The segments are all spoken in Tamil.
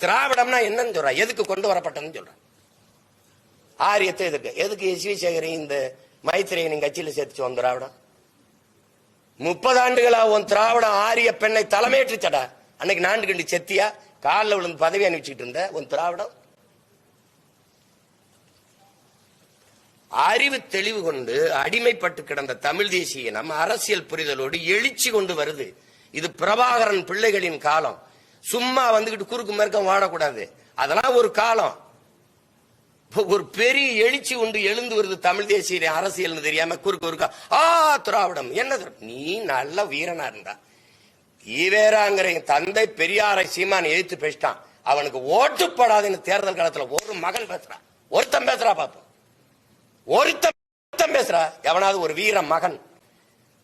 திராவிடம்னா என்னன்னு சொல்ற, எதுக்கு கொண்டு வரப்பட்டதுன்னு சொல்ற. ஆரியத்தை எதுக்கு எஸ்.வி. சேகரி இந்த மைத்திரியை நீங்க கட்சியில சேர்த்துச்சு உன் திராவிடம்? 30 ஆண்டுகளா உன் திராவிடம் ஆரிய பெண்ணை தலைமையேற்றுச்சடா. அன்னைக்கு நான்கு கண்டி செத்தியா காலில் விழுந்து பதவி அனுப்பிச்சுட்டு இருந்த உன் திராவிடம். அறிவு தெளிவு கொண்டு அடிமைப்பட்டு கிடந்த தமிழ் தேசிய நம்ம அரசியல் புரிதலோடு எழுச்சி கொண்டு வருது. இது பிரபாகரன் பிள்ளைகளின் காலம். சும்மா வந்துகிட்டு குறுக்கு மறுக்கம் வாடக்கூடாது. அதெல்லாம் ஒரு காலம். ஒரு பெரிய எழுச்சி உண்டு எழுந்து வருது தமிழ் தேசிய அரசியல் தெரியாம குறுக்கு குறுக்கா திராவிடம் என்ன. நீ நல்ல வீரனா இருந்தா ஈவேராங்கிற தந்தை பெரியாரை சீமான் எதிர்த்து பேசிட்டான். அவனுக்கு ஓட்டுப்படாதுன்னு தேர்தல் காலத்துல ஒரு மகன் பேசுறான், ஒருத்தன் பேசுறா பாப்போம். ஒருத்தன் பேசுறா எவனாவது ஒரு வீர மகன்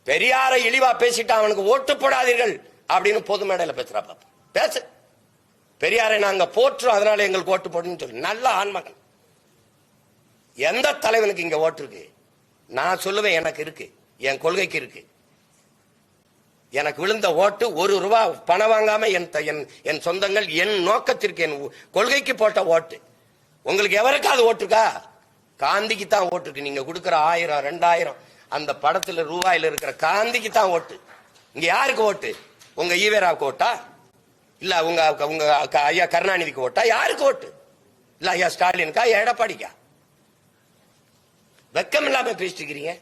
பெரியாரை இழிவா பேசிட்டான் அவனுக்கு ஓட்டு போடாதீர்கள் அப்படின்னு பொது மேடையில பேசுறா பாப்போம். பேசு. பெரியாரை நாங்க போற்றுறோம் அதனால எங்களுக்கு ஓட்டு போடுன்னு சொல்லி நல்ல ஆண்மகன். எந்த தலைவனுக்கு இங்க ஓட்டு இருக்கு? நான் சொல்லுவேன் எனக்கு இருக்கு, என் கொள்கைக்கு இருக்கு. எனக்கு விழுந்த ஓட்டு ₹1 பணம் வாங்காம என் சொந்தங்கள் என் நோக்கத்திற்கு என் கொள்கைக்கு போட்ட ஓட்டு. உங்களுக்கு எவருக்காவது ஓட்டு இருக்கா? காந்திக்கு தான் ஓட்டு இருக்கு. நீங்க கொடுக்கிற 1000 2000 அந்த படத்துல ரூபாயில இருக்கிற காந்திக்கு தான் ஓட்டு. இங்க யாருக்கு ஓட்டு? உங்க ஈவேராவுக்கு ஓட்டா? இல்ல உங்க ஐயா கருணாநிதிக்கு ஓட்டா? யாருக்கு ஓட்டு? இல்ல ஐயா ஸ்டாலினுக்கா? எடப்பாடிக்கா? வெக்கம் இல்லாம பேசிட்டு இருக்கிறீங்க.